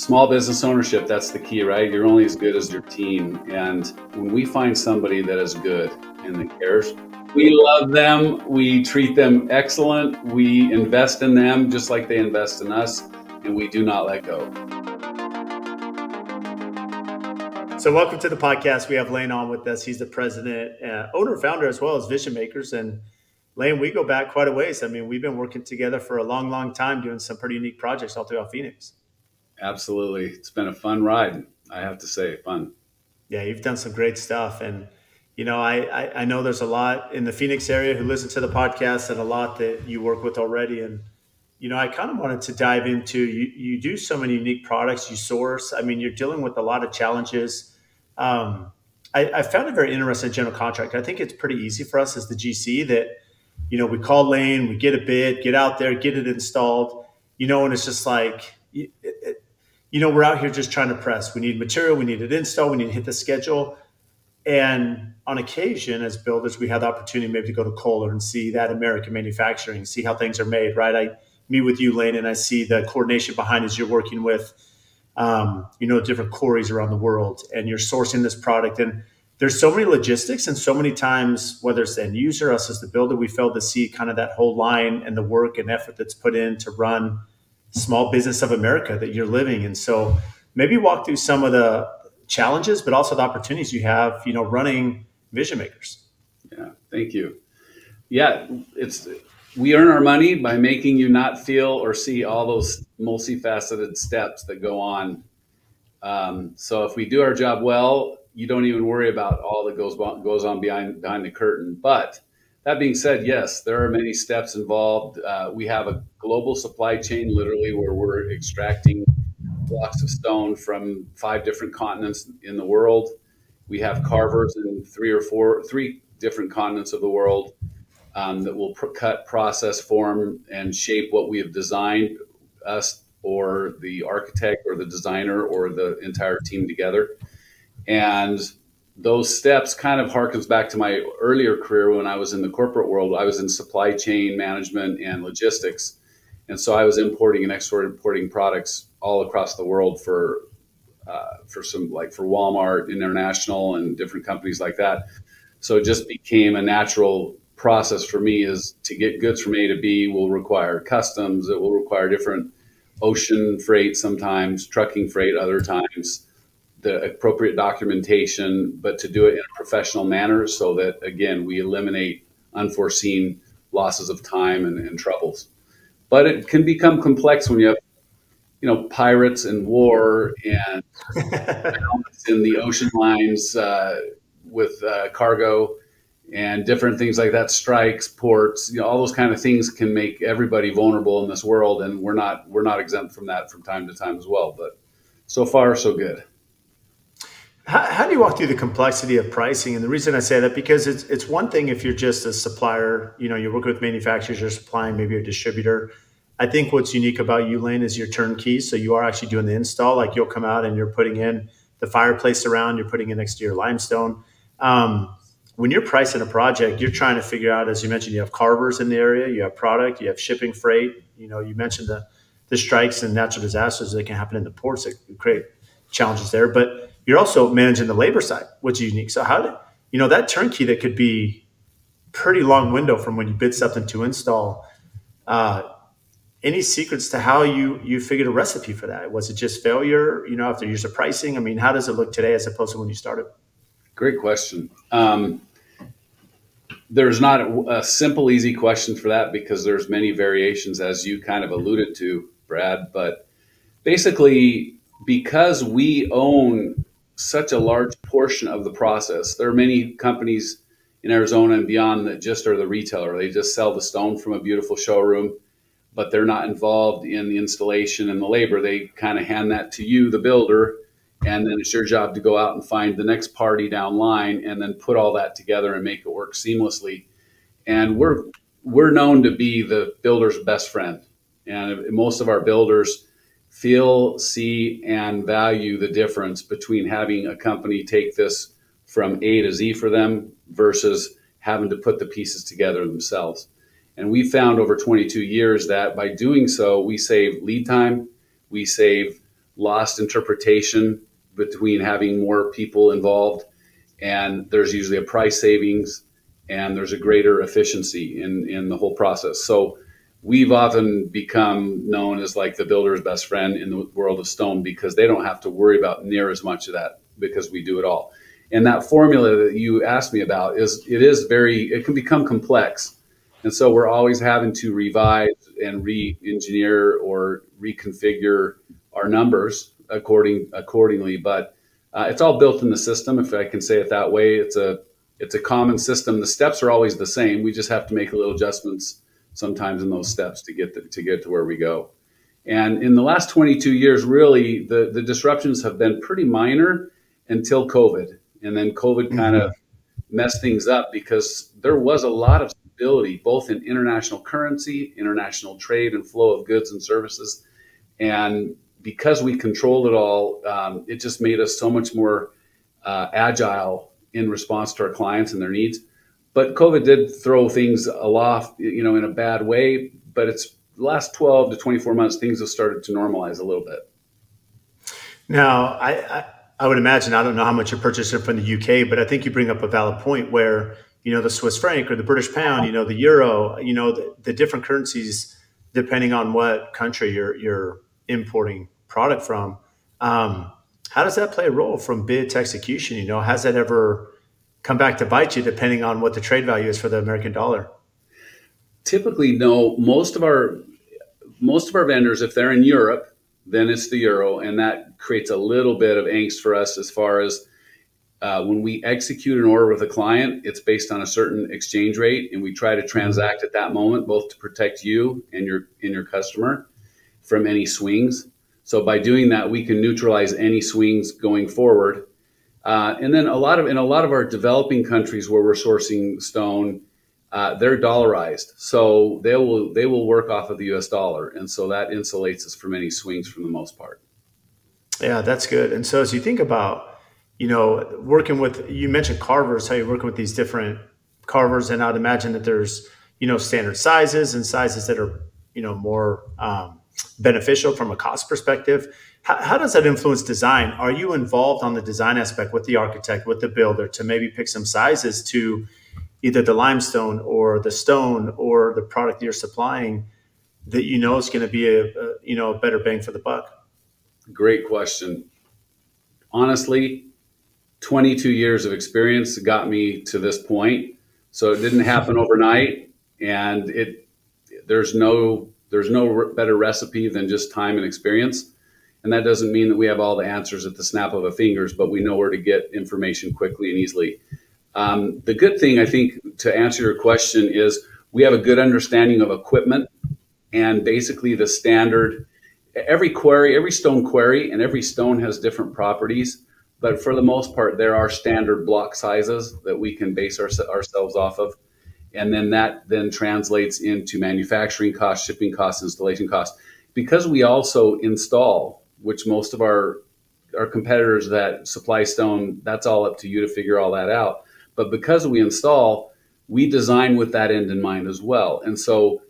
Small business ownership, that's the key, right? You're only as good as your team. And when we find somebody that is good and that cares, we love them, we treat them excellent, we invest in them just like they invest in us, and we do not let go. So welcome to the podcast. We have Lane on with us. He's the president, owner, founder, as well as Vision Makers. And Lane, we go back quite a ways. I mean, we've been working together for a long, long time doing some pretty unique projects all throughout Phoenix. Absolutely. It's been a fun ride, I have to say, fun. Yeah, you've done some great stuff. And, you know, I know there's a lot in the Phoenix area who listen to the podcast and a lot that you work with already. And, you know, I kind of wanted to dive into, you do so many unique products you source. I mean, you're dealing with a lot of challenges. I found it very interesting, general contractor. I think it's pretty easy for us as the GC that, you know, we call Lane, we get a bid, get out there, get it installed, you know, and it's just like, you know, we're out here just trying to press. We need material, we need it installed, we need to hit the schedule. And on occasion, as builders, we have the opportunity maybe to go to Kohler and see that American manufacturing, see how things are made, right? I meet with you, Lane, and I see the coordination behind as you're working with, you know, different quarries around the world, and you're sourcing this product. And there's so many logistics, and so many times, whether it's the end user, us as the builder, we fail to see kind of that whole line and the work and effort that's put in to run small business of America that you're living. And so maybe walk through some of the challenges, but also the opportunities you have, you know, running Vision Makers. Yeah, thank you. Yeah, we earn our money by making you not feel or see all those multifaceted steps that go on. So if we do our job well, you don't even worry about all that goes on behind the curtain. But that being said, yes, there are many steps involved. We have a global supply chain, literally, where we're extracting blocks of stone from 5 different continents in the world. We have carvers in 3 different continents of the world that will cut, process, form, and shape what we have designed, us or the architect or the designer or the entire team together. And those steps kind of harkens back to my earlier career when I was in the corporate world. I was in supply chain management and logistics. And so I was importing and exporting products all across the world for Walmart International and different companies like that. So it just became a natural process for me is to get goods from A to B will require customs. It will require different ocean freight, sometimes trucking freight, other times the appropriate documentation, but to do it in a professional manner so that, again, we eliminate unforeseen losses of time and troubles. But it can become complex when you have, you know, pirates and war and in the ocean lines with cargo and different things like that, strikes, ports, you know, all those kind of things can make everybody vulnerable in this world. And we're not exempt from that from time to time as well. But so far, so good. How do you walk through the complexity of pricing? And the reason I say that, because it's one thing if you're just a supplier, you know, you're working with manufacturers, you're supplying maybe a distributor. I think what's unique about you, Lane, is your turnkey. So you are actually doing the install. Like you'll come out and you're putting in the fireplace around, you're putting in next to your limestone. When you're pricing a project, you're trying to figure out, as you mentioned, you have carvers in the area, you have product, you have shipping, freight. You know, you mentioned the strikes and natural disasters that can happen in the ports that create challenges there. But you're also managing the labor side, which is unique. So you know, that turnkey that could be pretty long window from when you bid something to install, any secrets to how you figured a recipe for that? Was it just failure, you know, after years of pricing? I mean, how does it look today as opposed to when you started? Great question. There's not a simple, easy question for that because there's many variations, as you kind of alluded to, Brad. But basically, because we own such a large portion of the process, there are many companies in Arizona and beyond that just are the retailer. They just sell the stone from a beautiful showroom, but they're not involved in the installation and the labor. They kind of hand that to you, the builder, and then it's your job to go out and find the next party down line and then put all that together and make it work seamlessly. And we're known to be the builder's best friend. And most of our builders feel, see, and value the difference between having a company take this from A to Z for them versus having to put the pieces together themselves. And we found over 22 years that by doing so, we save lead time, we save lost interpretation between having more people involved, and there's usually a price savings, and there's a greater efficiency in the whole process. So we've often become known as like the builder's best friend in the world of stone, because they don't have to worry about near as much of that, because we do it all. And that formula that you asked me about it can become complex. And so we're always having to revise and re-engineer or reconfigure our numbers accordingly. But it's all built in the system, if I can say it that way. It's a common system. The steps are always the same. We just have to make a little adjustments sometimes in those steps to get to where we go. And in the last 22 years, really, the disruptions have been pretty minor until COVID. And then COVID kind of messed things up, because there was a lot of stability, both in international currency, international trade, and flow of goods and services. And because we controlled it all, it just made us so much more agile in response to our clients and their needs. But COVID did throw things aloft, in a bad way. But it's the last 12 to 24 months, things have started to normalize a little bit. Now, I would imagine, I don't know how much you're purchasing from the UK, but I think you bring up a valid point where, the Swiss franc or the British pound, the euro, the different currencies, depending on what country you're importing product from. How does that play a role from bid to execution? Has that ever come back to bite you, depending on what the trade value is for the American dollar? Typically, no. Most of our vendors, if they're in Europe, then it's the euro, and that creates a little bit of angst for us as far as when we execute an order with a client. It's based on a certain exchange rate, and we try to transact at that moment, both to protect you and your customer from any swings. So by doing that, we can neutralize any swings going forward. And then in a lot of our developing countries where we're sourcing stone, they're dollarized, so they will work off of the U.S. dollar, and so that insulates us from any swings for the most part. Yeah, that's good. And so as you think about, working with, you mentioned carvers, how you're working with these different carvers, and I'd imagine that there's, standard sizes and sizes that are, more beneficial from a cost perspective. How does that influence design? Are you involved on the design aspect with the architect, with the builder, to maybe pick some sizes to either the limestone or the stone or the product that you're supplying that is going to be a better bang for the buck? Great question. Honestly, 22 years of experience got me to this point. So it didn't happen overnight, and there's no better recipe than just time and experience. And that doesn't mean that we have all the answers at the snap of a fingers, but we know where to get information quickly and easily. The good thing, I think, to answer your question, is we have a good understanding of equipment, and basically the standard, every stone quarry and every stone has different properties, but for the most part, there are standard block sizes that we can base ourselves off of. And then that translates into manufacturing costs, shipping costs, installation costs. Because we also install, which most of our competitors that supply stone, that's all up to you to figure all that out. But because we install, we design with that end in mind as well. And so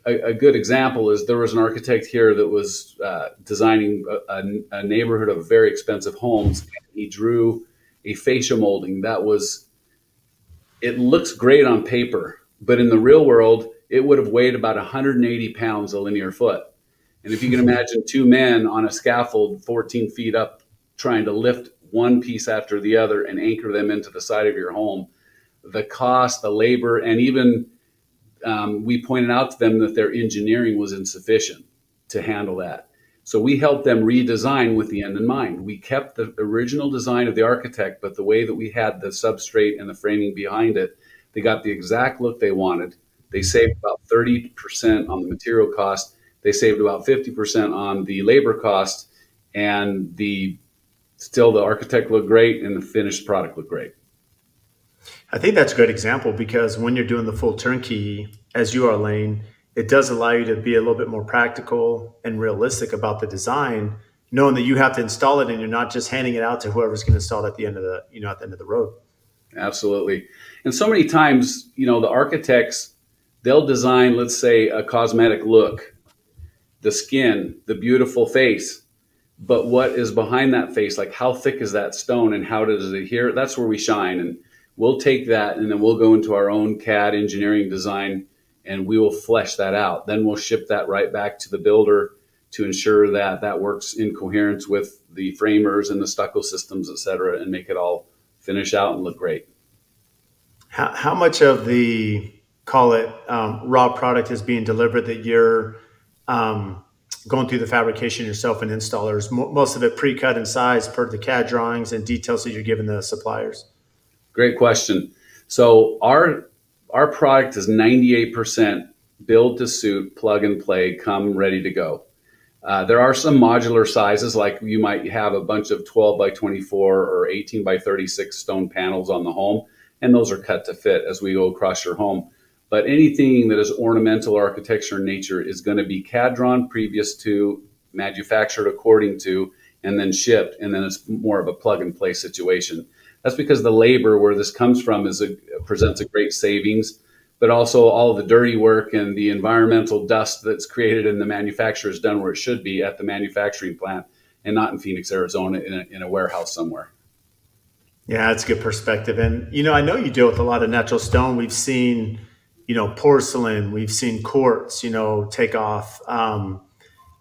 a good example is there was an architect here that was designing a neighborhood of very expensive homes. And he drew a fascia molding it looks great on paper, but in the real world, it would have weighed about 180 pounds a linear foot. And if you can imagine two men on a scaffold 14 feet up trying to lift one piece after the other and anchor them into the side of your home, the cost, the labor, and even we pointed out to them that their engineering was insufficient to handle that. So we helped them redesign with the end in mind. We kept the original design of the architect, but the way that we had the substrate and the framing behind it, they got the exact look they wanted. They saved about 30% on the material cost. They saved about 50% on the labor cost, and still the architect looked great and the finished product looked great. I think that's a great example, because when you're doing the full turnkey, as you are, Lane, it does allow you to be a little bit more practical and realistic about the design, knowing that you have to install it and you're not just handing it out to whoever's going to install it at the end of the road. Absolutely. And so many times, the architects, they'll design, let's say, a cosmetic look, the skin, the beautiful face, but what is behind that face, like how thick is that stone and how does it adhere? That's where we shine. And we'll take that and then we'll go into our own CAD engineering design and we will flesh that out. Then we'll ship that right back to the builder to ensure that that works in coherence with the framers and the stucco systems, et cetera, and make it all finish out and look great. How much of the, call it, raw product is being delivered that you're going through the fabrication yourself and installers? Most of it pre-cut in size per the CAD drawings and details that you're giving the suppliers? Great question. So our product is 98% build to suit, plug and play, come ready to go. There are some modular sizes, like you might have a bunch of 12 by 24 or 18 by 36 stone panels on the home, and those are cut to fit as we go across your home. But anything that is ornamental architecture in nature is going to be CAD drawn previous to, manufactured according to, and then shipped, and then it's more of a plug and play situation. That's because the labor where this comes from presents a great savings, but also all the dirty work and the environmental dust that's created in the manufacturer is done where it should be, at the manufacturing plant, and not in Phoenix, Arizona, in a warehouse somewhere. Yeah, that's a good perspective. And, I know you deal with a lot of natural stone. We've seen, porcelain, we've seen quartz, take off.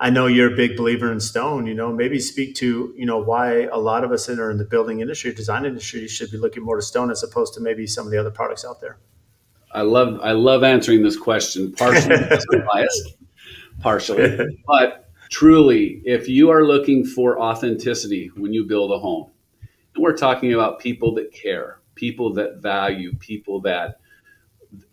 I know you're a big believer in stone, maybe speak to, why a lot of us that are in the building industry, design industry, should be looking more to stone as opposed to maybe some of the other products out there. I love answering this question, partially because I'm biased, partially, but truly, if you are looking for authenticity when you build a home, and we're talking about people that care, people that value, people that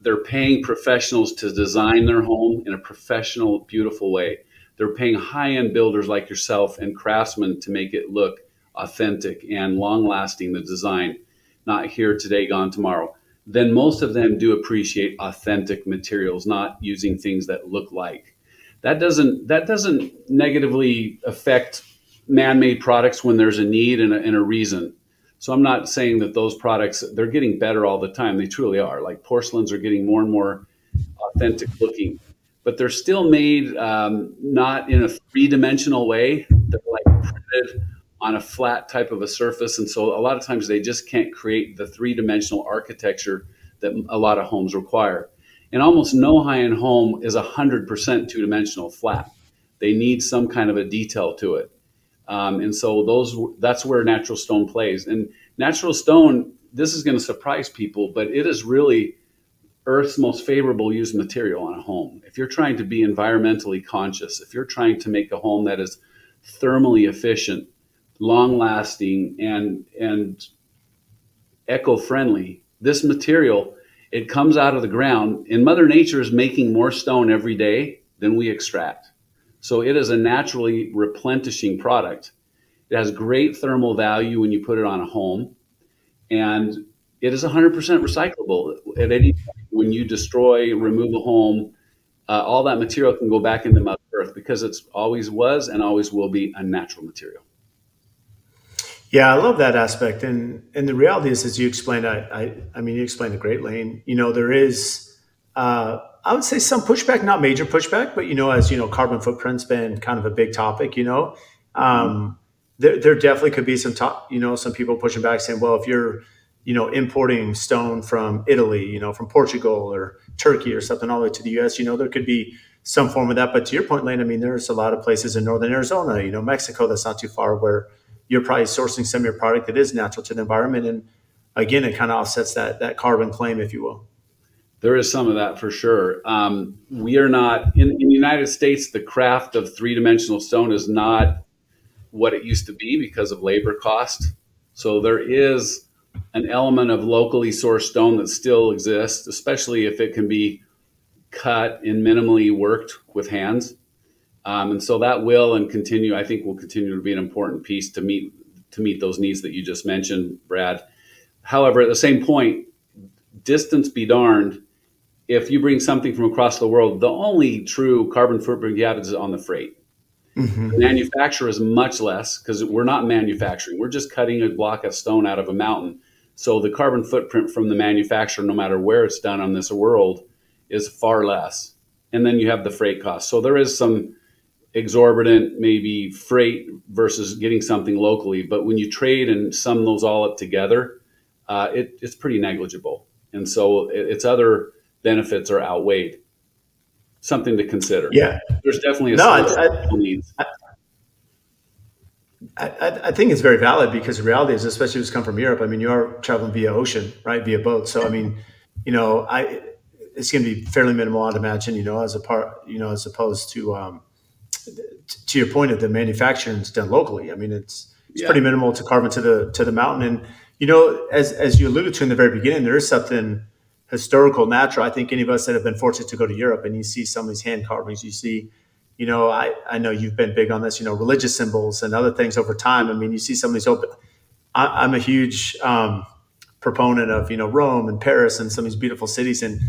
they're paying professionals to design their home in a professional, beautiful way. They're paying high-end builders like yourself and craftsmen to make it look authentic and long-lasting, the design, not here today, gone tomorrow. Then most of them do appreciate authentic materials, not using things that look like. That doesn't negatively affect man-made products when there's a need and a reason. So I'm not saying that those products, they're getting better all the time. They truly are. Like porcelains are getting more and more authentic looking, but they're still made not in a three-dimensional way. They're like printed on a flat type of a surface. And so a lot of times they just can't create the three-dimensional architecture that a lot of homes require. And almost no high-end home is 100% two-dimensional flat. They need some kind of a detail to it. And so that's where natural stone plays. And natural stone, this is going to surprise people, but it is really Earth's most favorable used material on a home. If you're trying to be environmentally conscious, if you're trying to make a home that is thermally efficient, long-lasting, and eco-friendly, this material, it comes out of the ground, and Mother Nature is making more stone every day than we extract. So it is a naturally replenishing product. It has great thermal value when you put it on a home, and it is 100% recyclable. At any point when you destroy, remove a home, all that material can go back into Mother Earth because it's always was and always will be a natural material. Yeah, I love that aspect. And the reality is, as you explained, I mean, you explained it greatly. And, there is, I would say some pushback, not major pushback, but, as carbon footprint's been kind of a big topic, there definitely could be some some people pushing back saying, well, if you're, importing stone from Italy, from Portugal or Turkey or something all the way to the US, there could be some form of that. But to your point, Lane, I mean, there's a lot of places in Northern Arizona, Mexico, that's not too far, where you're probably sourcing some of your product that is natural to the environment. And again, it kind of offsets that carbon claim, if you will. There is some of that for sure. We are not, in the United States, the craft of three-dimensional stone is not what it used to be because of labor cost. So there is an element of locally sourced stone that still exists, especially if it can be cut and minimally worked with hands. And so that will and continue, I think will continue to be an important piece to meet those needs that you just mentioned, Brad. However, at the same point, distance be darned, if you bring something from across the world, the only true carbon footprint you have is on the freight. Mm-hmm. The manufacturer is much less because we're not manufacturing. We're just cutting a block of stone out of a mountain. So the carbon footprint from the manufacturer, no matter where it's done on this world, is far less. And then you have the freight cost. So there is some, exorbitant, maybe freight versus getting something locally. But when you trade and sum those all up together, it's pretty negligible. And so its other benefits are outweighed. Something to consider. Yeah. There's definitely a No, solution to all needs. I think it's very valid because the reality is, especially if it's come from Europe, I mean, you are traveling via ocean, right? Via boat. So, I mean, it's going to be fairly minimal, I'd imagine, as a part, as opposed to your point of the manufacturing is done locally. I mean, it's Yeah. pretty minimal to carve into the mountain. And, as you alluded to in the very beginning, there is something historical, natural. I think any of us that have been fortunate to go to Europe and you see some of these hand carvings, you see, I know you've been big on this, religious symbols and other things over time. I mean, you see some of these open. I'm a huge proponent of, Rome and Paris and some of these beautiful cities, and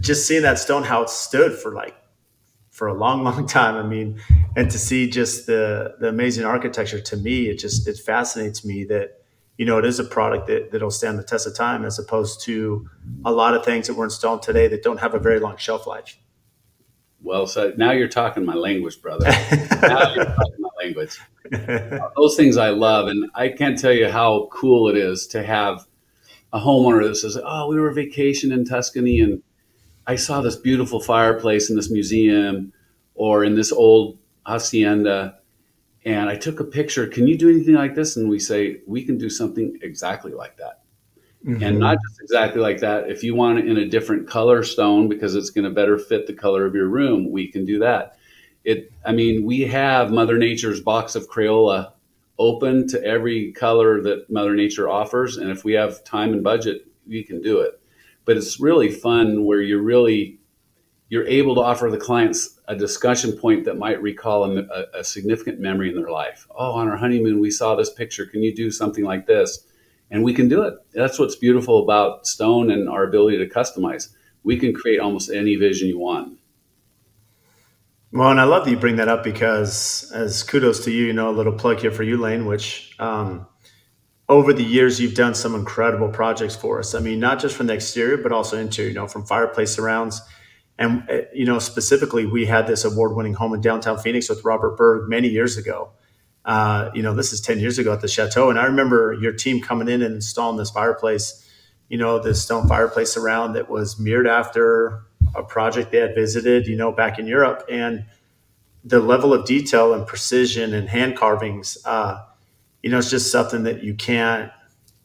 just seeing that stone, how it stood for a long, long time. I mean, and to see just the amazing architecture, to me, it fascinates me that, it is a product that'll stand the test of time, as opposed to a lot of things that were installed today that don't have a very long shelf life. Well, so now you're talking my language, brother. Now you're talking my language. Those things I love. And I can't tell you how cool it is to have a homeowner that says, oh, we were vacation in Tuscany and I saw this beautiful fireplace in this museum or in this old hacienda, and I took a picture. Can you do anything like this? And we say, we can do something exactly like that. Mm-hmm. And not just exactly like that. If you want it in a different color stone because it's going to better fit the color of your room, we can do that. We have Mother Nature's box of Crayola open to every color that Mother Nature offers. And if we have time and budget, we can do it. But it's really fun where you're able to offer the clients a discussion point that might recall a significant memory in their life. Oh, on our honeymoon, we saw this picture. Can you do something like this? And we can do it. That's what's beautiful about stone and our ability to customize. We can create almost any vision you want. Well, and I love that you bring that up because, as kudos to you, a little plug here for you, Lane, which over the years, you've done some incredible projects for us. I mean, not just from the exterior, but also interior, from fireplace surrounds. And, specifically, we had this award-winning home in downtown Phoenix with Robert Berg many years ago. This is 10 years ago at the Chateau. And I remember your team coming in and installing this fireplace, this stone fireplace surround that was mirrored after a project they had visited, back in Europe. And the level of detail and precision and hand carvings, it's just something that you can't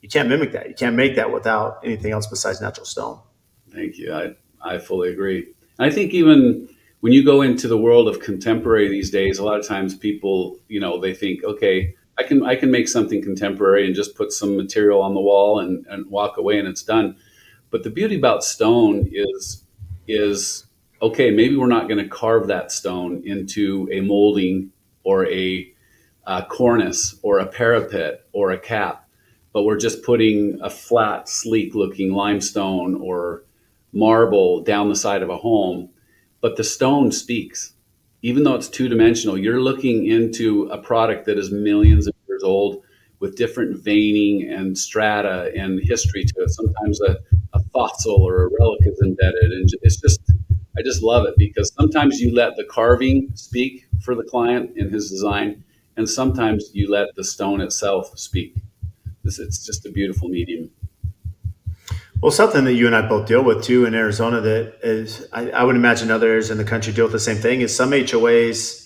mimic that. You can't make that without anything else besides natural stone. Thank you. I fully agree. I think even when you go into the world of contemporary these days, a lot of times people, they think, okay, I can make something contemporary and just put some material on the wall and walk away and it's done. But the beauty about stone is okay, maybe we're not going to carve that stone into a molding or a cornice or a parapet or a cap, but we're just putting a flat, sleek looking limestone or marble down the side of a home. But the stone speaks. Even though it's two-dimensional, you're looking into a product that is millions of years old with different veining and strata and history to it. Sometimes a fossil or a relic is embedded. And I just love it because sometimes you let the carving speak for the client in his design, and sometimes you let the stone itself speak. It's just a beautiful medium. Well, something that you and I both deal with too in Arizona that is, I would imagine other areas in the country deal with the same thing, is some HOAs,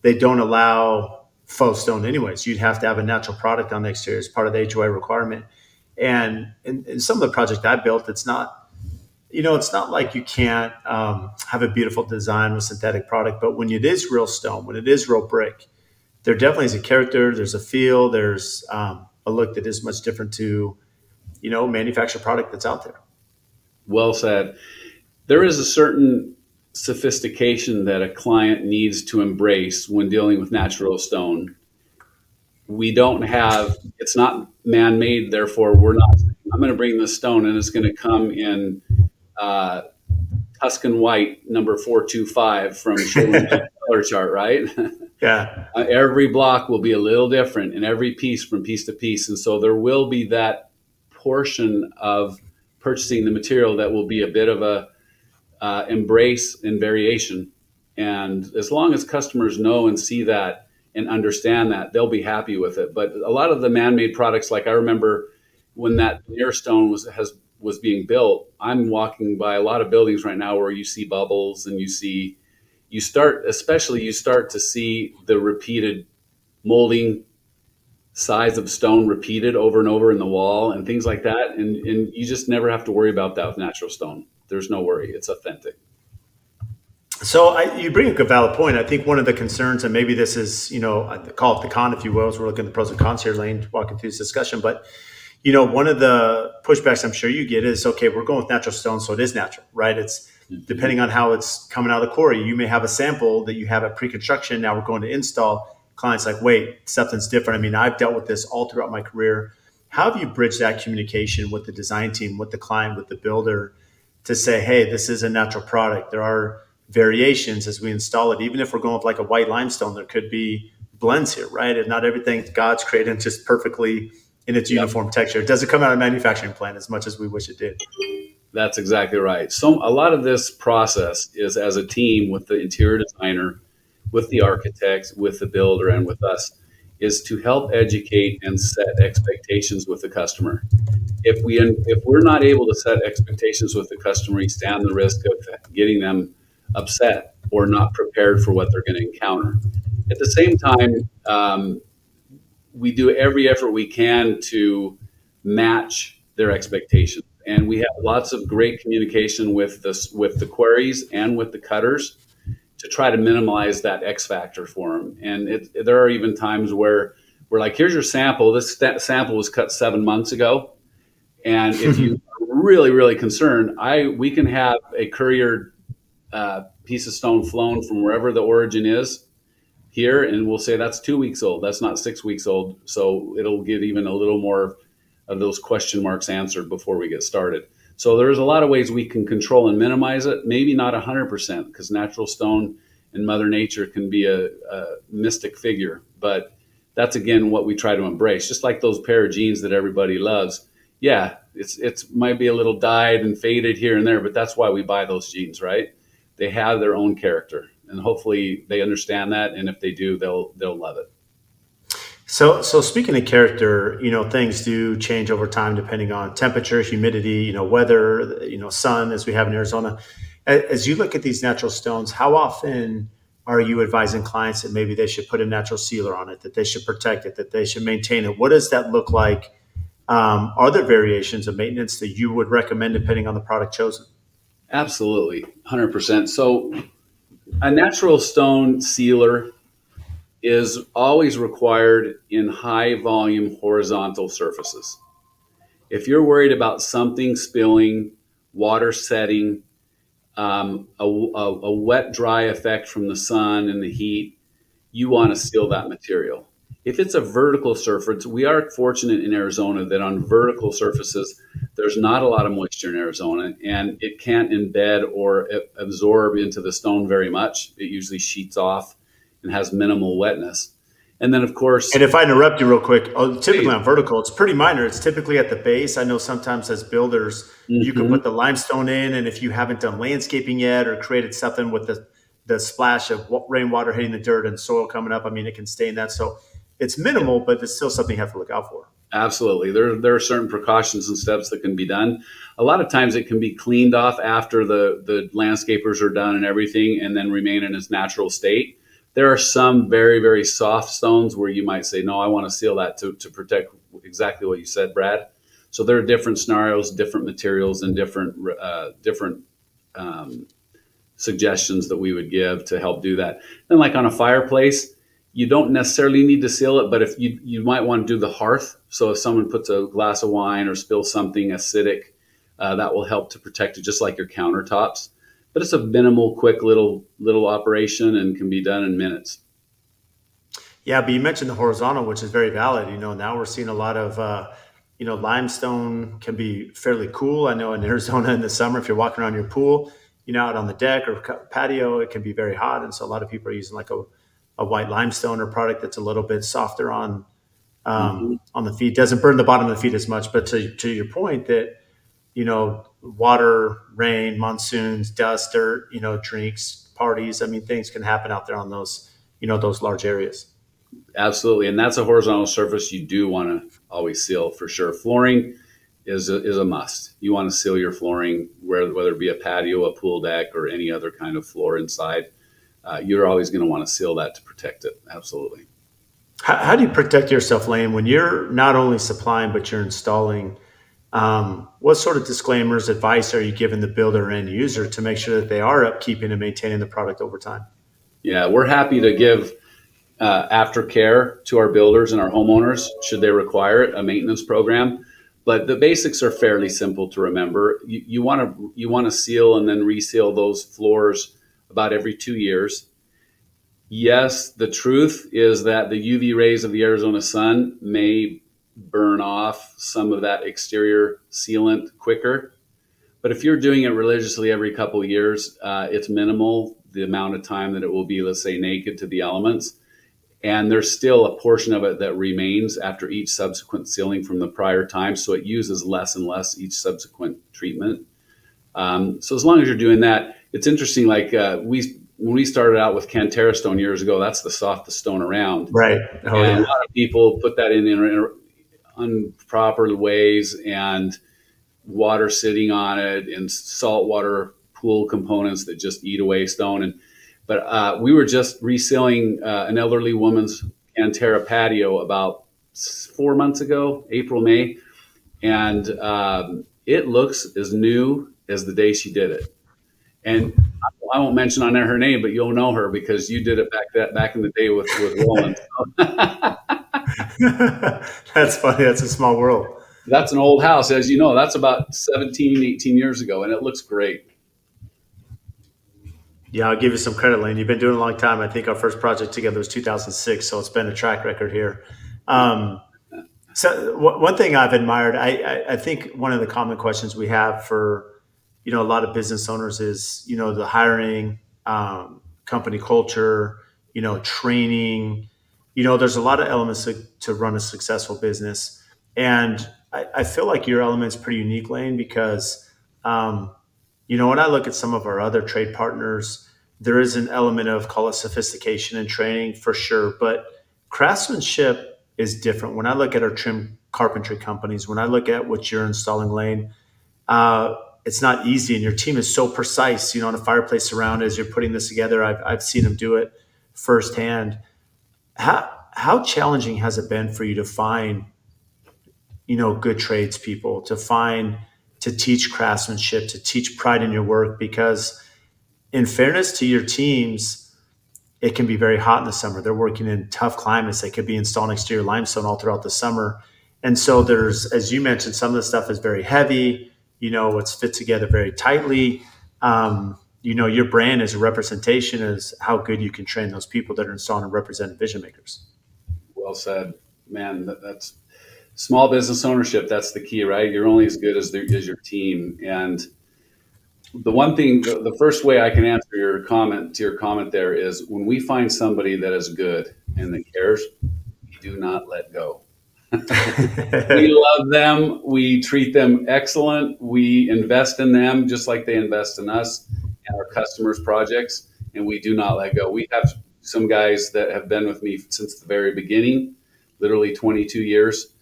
they don't allow faux stone anyways. You'd have to have a natural product on the exterior as part of the HOA requirement. And in some of the projects I built, it's not like you can't have a beautiful design with synthetic product, but when it is real stone, when it is real brick, there definitely is a character, there's a feel, there's a look that is much different to manufactured product that's out there. Well said. There is a certain sophistication that a client needs to embrace when dealing with natural stone. It's not man-made, therefore I'm going to bring this stone and it's going to come in Tuscan white number 425 from Sherwin color chart, right? Yeah. Every block will be a little different and every piece from piece to piece. And so there will be that portion of purchasing the material that will be a bit of a embrace and variation. And as long as customers know and see that and understand that, they'll be happy with it. But a lot of the man-made products, like I remember when that veneer stone was being built, I'm walking by a lot of buildings right now where you see bubbles, and you start to see the repeated molding size of stone repeated over and over in the wall and things like that. And you just never have to worry about that with natural stone. There's no worry. It's authentic. So you bring up a valid point. I think one of the concerns, and maybe this is, I call it the con, if you will, as we're looking at the pros and cons here, Lane, walking through this discussion. But, one of the pushbacks I'm sure you get is, okay, we're going with natural stone, so it is natural, right? It's depending on how it's coming out of the quarry. You may have a sample that you have at pre-construction. Now we're going to install. Clients like, wait, something's different. I mean, I've dealt with this all throughout my career. How have you bridged that communication with the design team, with the client, with the builder, to say, hey, this is a natural product. There are variations as we install it. Even if we're going with like a white limestone, there could be blends here, right? And not everything God's created just perfectly in its uniform texture. It doesn't come out of a manufacturing plant as much as we wish it did. That's exactly right. So a lot of this process is as a team with the interior designer, with the architects, with the builder, and with us, is to help educate and set expectations with the customer. If we're not able to set expectations with the customer, we stand the risk of getting them upset or not prepared for what they're going to encounter. At the same time, we do every effort we can to match their expectations, and we have lots of great communication with the quarries and with the cutters to try to minimize that X factor for them. And there are even times where we're like, here's your sample. This sample was cut 7 months ago. And if you are really, really concerned, we can have a courier piece of stone flown from wherever the origin is here. And we'll say that's 2 weeks old. That's not 6 weeks old. So it'll get even a little more of those question marks answered before we get started. So there's a lot of ways we can control and minimize it. Maybe not 100%, because natural stone and Mother Nature can be a mystic figure. But that's, again, what we try to embrace. Just like those pair of jeans that everybody loves. Yeah, it's might be a little dyed and faded here and there, but that's why we buy those jeans, right? They have their own character, and hopefully they understand that. And if they do, they'll love it. So speaking of character, things do change over time depending on temperature, humidity, weather, sun, as we have in Arizona. As you look at these natural stones, how often are you advising clients that maybe they should put a natural sealer on it, that they should protect it, that they should maintain it? What does that look like? Are there variations of maintenance that you would recommend depending on the product chosen? Absolutely, 100%. So a natural stone sealer is always required in high volume horizontal surfaces. If you're worried about something spilling, water setting, a wet dry effect from the sun and the heat, you want to seal that material. If it's a vertical surface, we are fortunate in Arizona that on vertical surfaces, there's not a lot of moisture in Arizona, and it can't embed or absorb into the stone very much. It usually sheets off and has minimal wetness. And then, of course, and if I interrupt you real quick, typically on vertical, it's pretty minor. It's typically at the base. I know sometimes as builders, you can put the limestone in, and if you haven't done landscaping yet or created something with the splash of rainwater hitting the dirt and soil coming up, I mean, it can stain that. So it's minimal, but it's still something you have to look out for. Absolutely. There are certain precautions and steps that can be done. A lot of times it can be cleaned off after the landscapers are done and everything, and then remain in its natural state. There are some very, very soft stones where you might say, no, I want to seal that to protect exactly what you said, Brad. So there are different scenarios, different materials, and different suggestions that we would give to help do that. Then, like on a fireplace, you don't necessarily need to seal it, but if you might want to do the hearth. So if someone puts a glass of wine or spills something acidic, that will help to protect it, just like your countertops. But it's a minimal, quick little operation and can be done in minutes. Yeah, but you mentioned the horizontal, which is very valid. Now we're seeing a lot of, limestone can be fairly cool. I know in Arizona in the summer, if you're walking around your pool, out on the deck or patio, it can be very hot. And so a lot of people are using like a white limestone or product that's a little bit softer on the feet. Doesn't burn the bottom of the feet as much. But to your point that, water, rain, monsoons, dust, dirt, drinks, parties. I mean, things can happen out there on those, those large areas. Absolutely. And that's a horizontal surface you do want to always seal for sure. Flooring is a must. You want to seal your flooring, whether it be a patio, a pool deck, or any other kind of floor inside. You're always going to want to seal that to protect it. Absolutely. How do you protect yourself, Lane, when you're not only supplying, but you're installing? What sort of disclaimers, advice are you giving the builder or end user to make sure that they are upkeeping and maintaining the product over time? Yeah, we're happy to give aftercare to our builders and our homeowners should they require it, a maintenance program. But the basics are fairly simple to remember. You want to seal and then reseal those floors about every 2 years. Yes, the truth is that the UV rays of the Arizona sun may burn off some of that exterior sealant quicker. But if you're doing it religiously every couple of years, it's minimal, the amount of time that it will be, let's say, naked to the elements. And there's still a portion of it that remains after each subsequent sealing from the prior time. So it uses less and less each subsequent treatment. So as long as you're doing that, it's interesting. Like when we started out with Cantera stone years ago, that's the softest stone around. Right. Oh, and yeah. A lot of people put that in improper ways, and water sitting on it and saltwater pool components that just eat away stone. But we were just resealing an elderly woman's Cantera patio about 4 months ago, April, May. And it looks as new as the day she did it. And I won't mention on there her name, but you'll know her because you did it back in the day with Roland. That's funny. That's a small world. That's an old house. As you know, that's about 17, 18 years ago, and it looks great. Yeah, I'll give you some credit, Lane. You've been doing it a long time. I think our first project together was 2006, so it's been a track record here. So one thing I've admired, I think one of the common questions we have for, a lot of business owners is, the hiring, company culture, training. There's a lot of elements to run a successful business. And I feel like your element's pretty unique, Lane, because, when I look at some of our other trade partners, there is an element of, call it sophistication and training for sure. But craftsmanship is different. When I look at our trim carpentry companies, when I look at what you're installing, Lane, it's not easy. And your team is so precise, on a fireplace surround as you're putting this together. I've seen them do it firsthand. How challenging has it been for you to find, good tradespeople, to teach craftsmanship, to teach pride in your work? Because in fairness to your teams, it can be very hot in the summer. They're working in tough climates. They could be installing exterior limestone all throughout the summer. And so there's, as you mentioned, some of the stuff is very heavy, it's fit together very tightly. Your brand is a representation as how good you can train those people that are installing and representing vision makers. Well said, man. That's small business ownership. That's the key, right? You're only as good as your team. And the one thing, the first way I can answer your comment there is when we find somebody that is good and that cares, we do not let go. We love them. We treat them excellent. We invest in them just like they invest in us and our customers' projects, and we do not let go. We have some guys that have been with me since the very beginning, literally 22 years.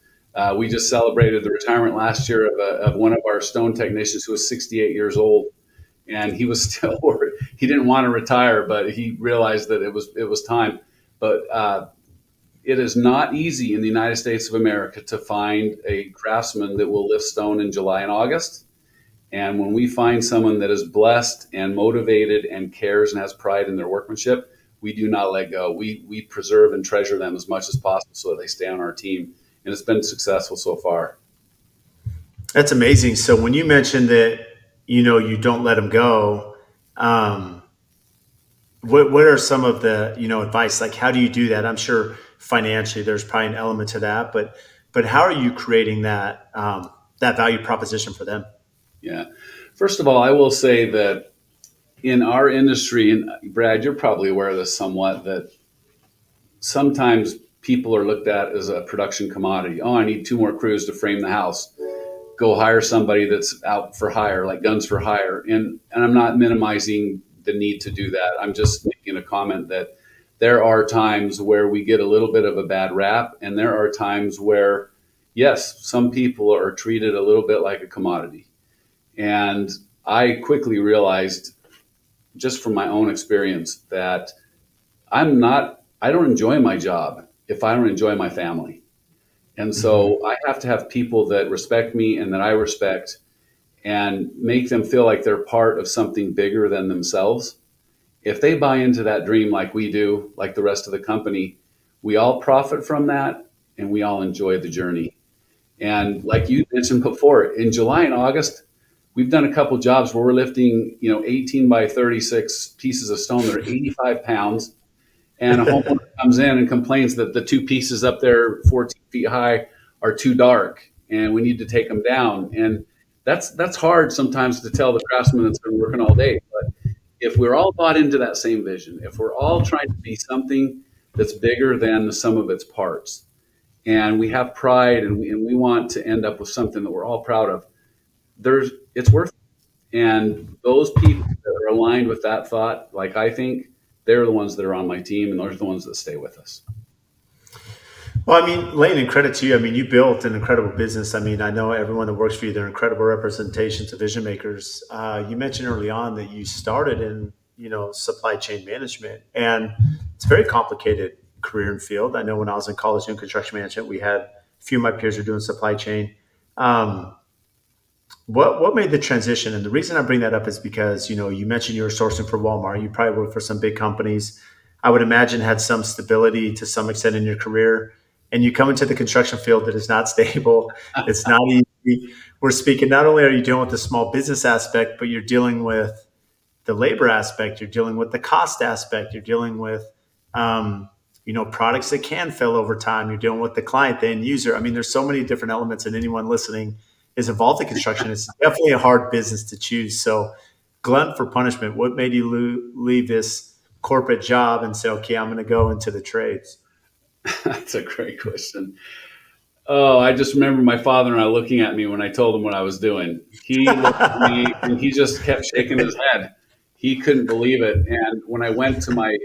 We just celebrated the retirement last year of one of our stone technicians who was 68 years old. And he was still, he didn't want to retire, but he realized that it was time. But it is not easy in the United States of America to find a craftsman that will lift stone in July and August. And when we find someone that is blessed and motivated and cares and has pride in their workmanship, we do not let go. We preserve and treasure them as much as possible so that they stay on our team. And it's been successful so far. That's amazing. So when you mentioned that, you don't let them go, what are some of the, advice? Like, how do you do that? I'm sure financially there's probably an element to that, but how are you creating that, that value proposition for them? Yeah. First of all, I will say that in our industry, and Brad, you're probably aware of this somewhat, that sometimes people are looked at as a production commodity. Oh, I need 2 more crews to frame the house. Go hire somebody that's out for hire, like guns for hire. And I'm not minimizing the need to do that. I'm just making a comment that there are times where we get a little bit of a bad rap, and there are times where, yes, some people are treated a little bit like a commodity. And I quickly realized, just from my own experience, that I don't enjoy my job if I don't enjoy my family. And Mhm. so I have to have people that respect me and that I respect, and make them feel like they're part of something bigger than themselves. If they buy into that dream like we do, like the rest of the company, we all profit from that and we all enjoy the journey. And like you mentioned before, in July and August, we've done a couple jobs where we're lifting, 18 by 36 pieces of stone that are 85 pounds. And a homeowner comes in and complains that the two pieces up there, 14 feet high, are too dark and we need to take them down. And that's hard sometimes to tell the craftsman that's been working all day. But if we're all bought into that same vision, if we're all trying to be something that's bigger than the sum of its parts, and we have pride, and we want to end up with something that we're all proud of, it's worth it. And those people that are aligned with that thought, like I think, they're the ones that are on my team, and those are the ones that stay with us. Well, I mean, laying in credit to you, I mean, you built an incredible business. I mean, I know everyone that works for you, they're incredible representations of vision makers. You mentioned early on that you started in, supply chain management, and it's a very complicated career and field. I know when I was in college doing construction management, we had a few of my peers were doing supply chain. Um, what made the transition? And the reason I bring that up is because, you mentioned you were sourcing for Walmart. You probably worked for some big companies. I would imagine had some stability to some extent in your career. And you come into the construction field that is not stable. It's not easy. We're speaking, not only are you dealing with the small business aspect, but you're dealing with the labor aspect, you're dealing with the cost aspect, you're dealing with products that can fail over time, you're dealing with the client, the end user. I mean, there's so many different elements, and anyone listening is involved in construction. It's definitely a hard business to choose. So, glunt for punishment, what made you leave this corporate job and say, okay, I'm going to go into the trades? That's a great question. Oh, I just remember my father and I looking at me when I told him what I was doing. He looked at me and he just kept shaking his head. He couldn't believe it. And when I went to my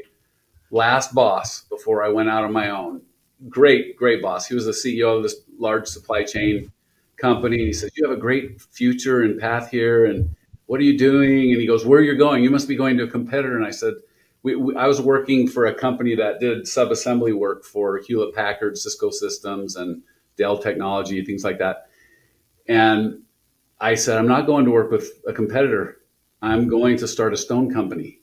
last boss before I went out on my own, great, great boss. He was the CEO of this large supply chain company. And he said, "You have a great future and path here. And what are you doing?" And he goes, "Where are you going? You must be going to a competitor." And I said, I was working for a company that did subassembly work for Hewlett Packard, Cisco Systems, and Dell Technology, things like that. And I said, "I'm not going to work with a competitor. I'm going to start a stone company."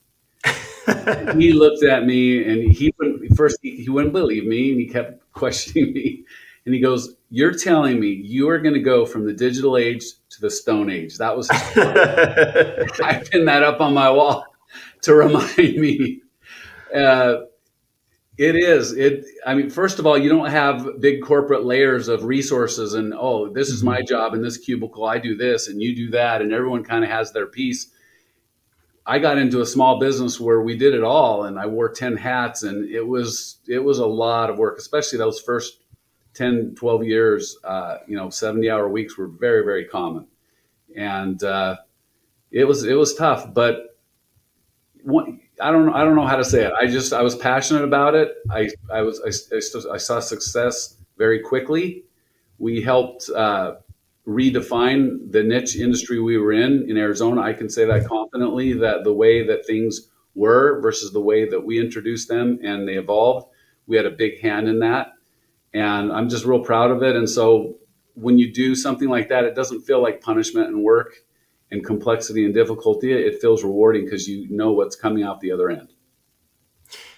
He looked at me and he wouldn't believe me, and he kept questioning me. And he goes, "You're telling me you are going to go from the digital age to the stone age?" That was his quote. I pinned that up on my wall to remind me. Uh, it is. I mean, first of all, you don't have big corporate layers of resources and, oh, this is my Mhm. job in this cubicle. I do this and you do that. And everyone kind of has their piece. I got into a small business where we did it all, and I wore 10 hats, and it was a lot of work, especially those first 10, 12 years. 70-hour weeks were very, very common. And it was tough, but I don't know how to say it. I was passionate about it. I saw success very quickly. We helped redefine the niche industry we were in Arizona. I can say that confidently, that the way that things were versus the way that we introduced them and they evolved, we had a big hand in that. And I'm just real proud of it. And so when you do something like that, it doesn't feel like punishment and work and complexity and difficulty. It feels rewarding because you know what's coming out the other end.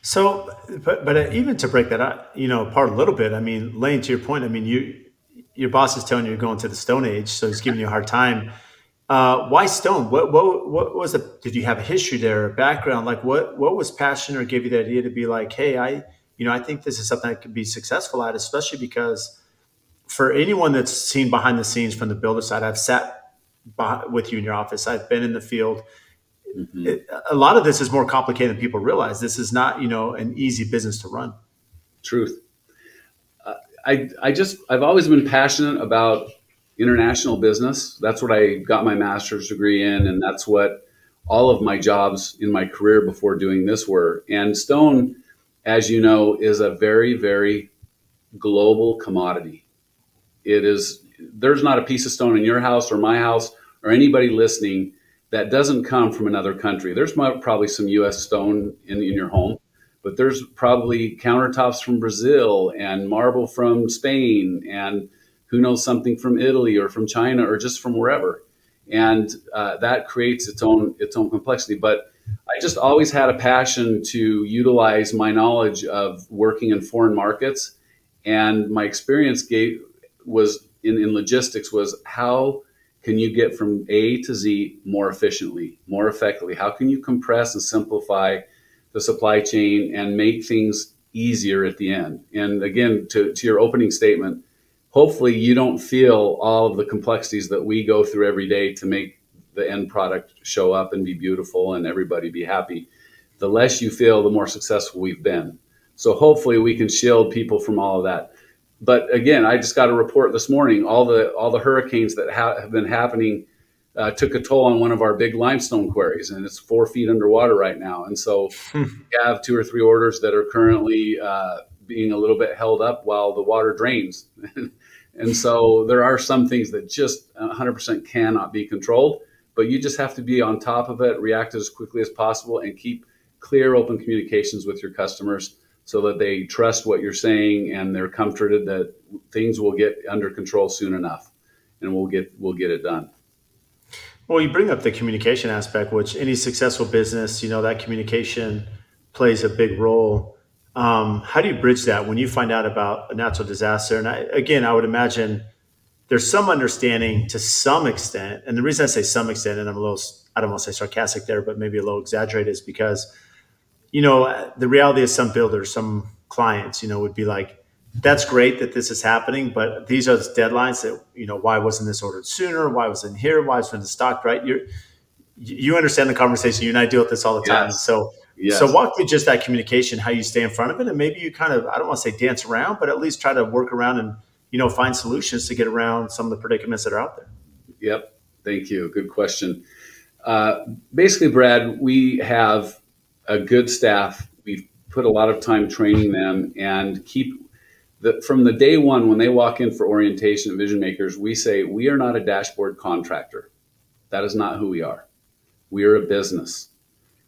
So, but even to break that up, apart a little bit, I mean, laying to your point, I mean, your boss is telling you you're going to the Stone Age, so he's giving you a hard time. Why stone? What was it? Did you have a history there, a background? Like what was passion or gave you the idea to be like, hey, I think this is something I could be successful at, especially because for anyone that's seen behind the scenes from the builder side, I've sat with you in your office, I've been in the field. Hmm. A lot of this is more complicated than people realize. This is not, an easy business to run. Truth. I've always been passionate about international business. That's what I got my master's degree in, and that's what all of my jobs in my career before doing this work. And stone, as you know, is a very, very global commodity. It is, there's not a piece of stone in your house or my house or anybody listening that doesn't come from another country. There's probably some US stone in your home, but there's probably countertops from Brazil and marble from Spain and who knows, something from Italy or from China or just from wherever. And that creates its own complexity. But I just always had a passion to utilize my knowledge of working in foreign markets, and my experience was in logistics was how can you get from A to Z more efficiently, more effectively? How can you compress and simplify the supply chain and make things easier at the end? And again, to your opening statement, hopefully you don't feel all of the complexities that we go through every day to make the end product show up and be beautiful and everybody be happy. The less you feel, the more successful we've been. So hopefully we can shield people from all of that. But again, I just got a report this morning. All the hurricanes that have been happening took a toll on one of our big limestone quarries, and it's 4 feet underwater right now. And so we have 2 or 3 orders that are currently being a little bit held up while the water drains. And so there are some things that just 100% cannot be controlled, but you just have to be on top of it, react as quickly as possible, and keep clear, open communications with your customers so that they trust what you're saying and they're comforted that things will get under control soon enough, and we'll get it done. Well, you bring up the communication aspect, which any successful business, that communication plays a big role. How do you bridge that when you find out about a natural disaster? And I would imagine there's some understanding to some extent. And the reason I say some extent, and I don't want to say sarcastic there, but maybe a little exaggerated, is because, the reality is some builders, some clients, would be like, that's great that this is happening, but these are the deadlines that, why wasn't this ordered sooner? Why wasn't it here? Why wasn't it stocked right? You understand the conversation. You and I deal with this all the time. Yes. So Yes. So walk through just that communication, how you stay in front of it, and maybe you kind of, I don't want to say dance around, but at least try to work around and, find solutions to get around some of the predicaments that are out there. Yep. Thank you. Good question. Basically, Brad, we have a good staff. We've put a lot of time training them and from the day one, when they walk in for orientation at Vision Makers, we say, we are not a dashboard contractor. That is not who we are. We are a business.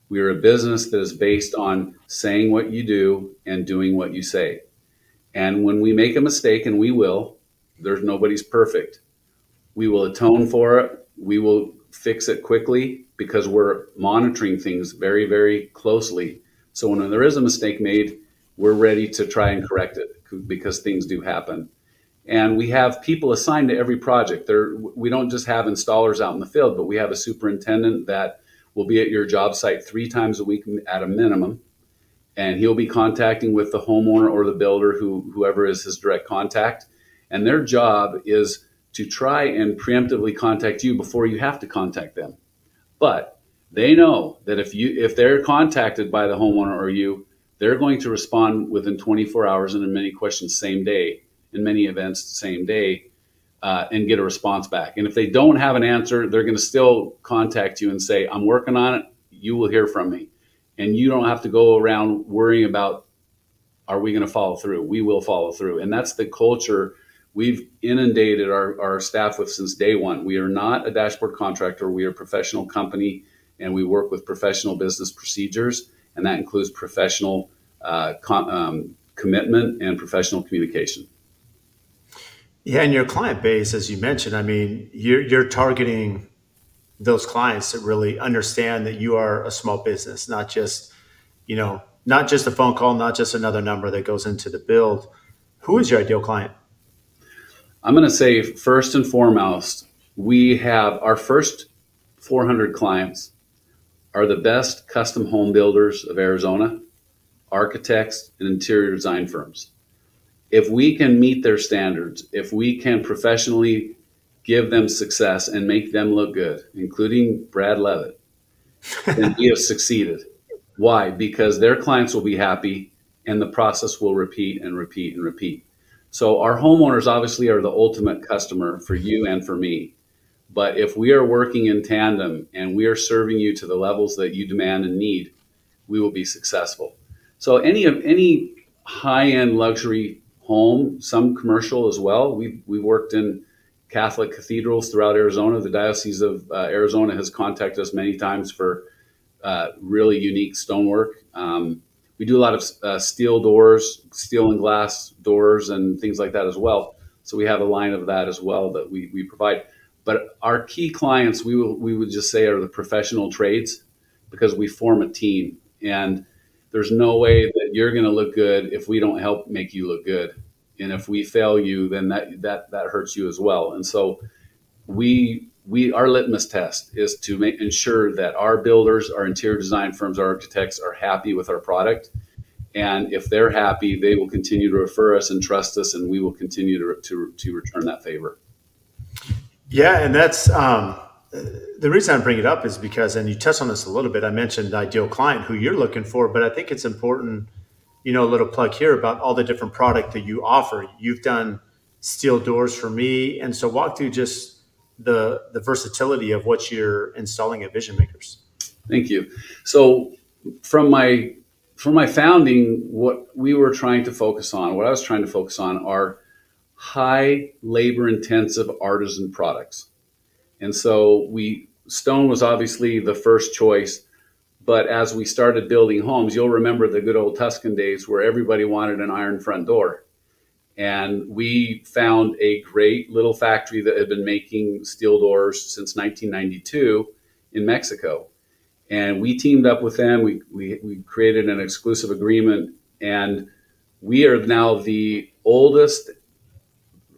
We are a business that is based on saying what you do and doing what you say. And when we make a mistake, and we will, nobody's perfect. We will atone for it. We will fix it quickly because we're monitoring things very, very closely. So when there is a mistake made, we're ready to try and correct it because things do happen. And we have people assigned to every project. We don't just have installers out in the field, but we have a superintendent that will be at your job site 3 times a week at a minimum. And he'll be contacting with the homeowner or the builder, whoever is his direct contact. And their job is to try and preemptively contact you before you have to contact them. But they know that if they're contacted by the homeowner or you, they're going to respond within 24 hours, and in many questions, same day, in many events, same day, and get a response back. And if they don't have an answer, they're going to still contact you and say, I'm working on it. You will hear from me. And you don't have to go around worrying about, are we going to follow through? We will follow through. And that's the culture we've inundated our staff with since day one. We are not a dashboard contractor. We are a professional company, and we work with professional business procedures. And that includes professional commitment and professional communication. Yeah, and your client base, as you mentioned, I mean, you're targeting those clients that really understand that you are a small business, not just a phone call, not just another number that goes into the build. Who is your ideal client? I'm going to say first and foremost, we have our first 400 clients are the best custom home builders of Arizona, architects and interior design firms. If we can meet their standards, if we can professionally give them success and make them look good, including Brad Leavitt, then we have succeeded. Why? Because their clients will be happy and the process will repeat and repeat and repeat. So our homeowners obviously are the ultimate customer for you and for me. But if we are working in tandem and we are serving you to the levels that you demand and need, we will be successful. So any high end luxury home, some commercial as well. We worked in Catholic cathedrals throughout Arizona. The Diocese of Arizona has contacted us many times for really unique stonework. We do a lot of steel doors, steel and glass doors, and things like that as well. So we have a line of that as well that we provide. But our key clients, we would just say, are the professional trades, because we form a team, and there's no way that you're going to look good if we don't help make you look good. And if we fail you, then that hurts you as well. And so our litmus test is to ensure that our builders, our interior design firms, our architects are happy with our product. And if they're happy, they will continue to refer us and trust us, and we will continue to return that favor. Yeah, and that's the reason I bring it up is because, and you touched on this a little bit, I mentioned the ideal client who you're looking for, but I think it's important, a little plug here about all the different product that you offer. You've done steel doors for me. And so walk through just the versatility of what you're installing at Vision Makers. Thank you. So from my founding, what I was trying to focus on are high labor intensive artisan products. And so stone was obviously the first choice, but as we started building homes, you'll remember the good old Tuscan days where everybody wanted an iron front door. And we found a great little factory that had been making steel doors since 1992 in Mexico. And we teamed up with them. We created an exclusive agreement, and we are now the oldest,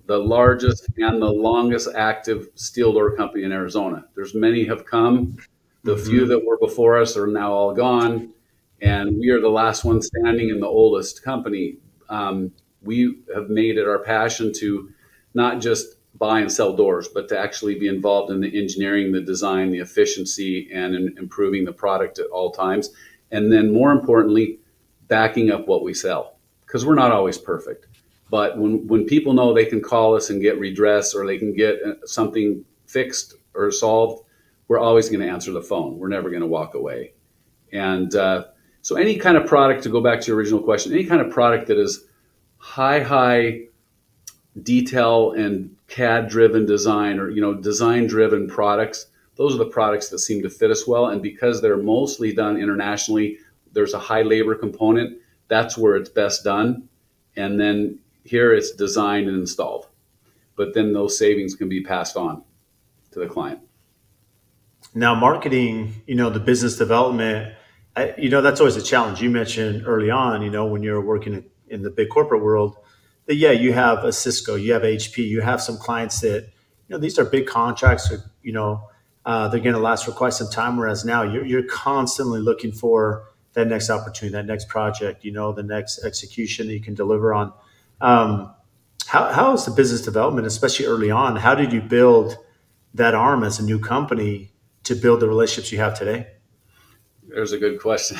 the largest, and the longest active steel door company in Arizona. There's many have come. The few that were before us are now all gone, and we are the last one standing and the oldest company. We have made it our passion to not just buy and sell doors, but to actually be involved in the engineering, the design, the efficiency, and in improving the product at all times. And then more importantly, backing up what we sell, because we're not always perfect. But when people know they can call us and get redress, or they can get something fixed or solved, we're always going to answer the phone. We're never going to walk away. And so any kind of product, to go back to your original question, any kind of product that is high detail and CAD driven design, or design driven products, those are the products that seem to fit us well. And because they're mostly done internationally, there's a high labor component. That's where it's best done. And then here it's designed and installed, but then those savings can be passed on to the client. Now, marketing, the business development, that's always a challenge. You mentioned early on, when you're working in the big corporate world, that you have a Cisco, you have HP, you have some clients that, these are big contracts, they're going to last for quite some time. Whereas now you're constantly looking for that next opportunity, that next project, the next execution that you can deliver on. How is the business development, especially early on? How did you build that arm as a new company to build the relationships you have today? There's a good question.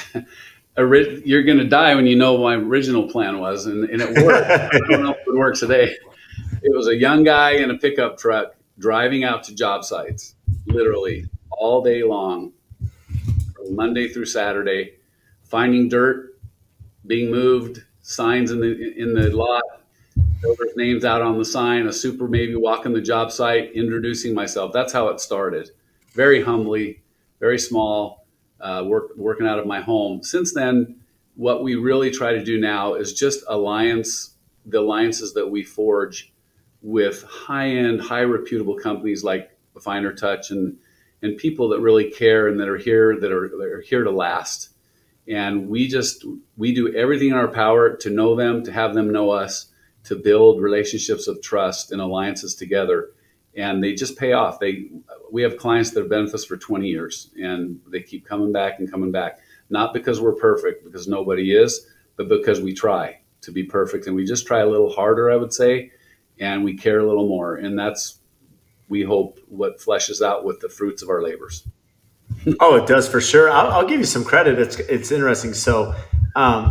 You're going to die when you know what my original plan was, and it worked. I don't know if it works today. It was a young guy in a pickup truck driving out to job sites, literally all day long, from Monday through Saturday, finding dirt being moved, signs in the lot, builders' names out on the sign, a super maybe walking the job site, introducing myself. That's how it started. Very humbly, very small, working out of my home. Since then, what we really try to do now is just the alliances that we forge with high-end, high-reputable companies like Finer Touch, and people that really care and that are here to last. And we do everything in our power to know them, to have them know us, to build relationships of trust and alliances together. And they just pay off. We have clients that have been with us for 20 years, and they keep coming back and coming back. Not because we're perfect, because nobody is, but because we try to be perfect. And we just try a little harder, I would say, and we care a little more. And that's, we hope, what fleshes out with the fruits of our labors. Oh, it does for sure. I'll give you some credit. It's interesting. So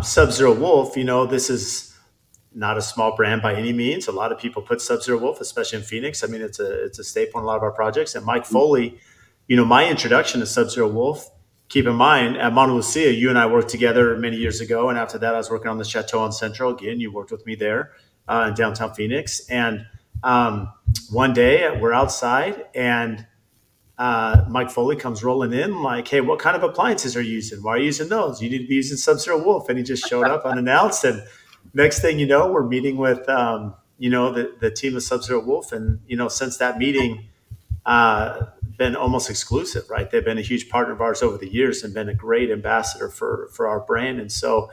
Sub-Zero Wolf, this is not a small brand by any means. A lot of people put Sub-Zero Wolf, especially in Phoenix. I mean, it's a staple in a lot of our projects. And Mike Foley, my introduction to Sub-Zero Wolf, keep in mind, at Monte Lucia, you and I worked together many years ago. And after that, I was working on the Chateau on Central. Again, you worked with me there in downtown Phoenix. And one day we're outside and Mike Foley comes rolling in like, hey, what kind of appliances are you using? Why are you using those? You need to be using Sub-Zero Wolf. And he just showed up unannounced. And next thing you know, we're meeting with, the team of Sub-Zero Wolf. And, since that meeting, been almost exclusive, right? They've been a huge partner of ours over the years and been a great ambassador for our brand. And so,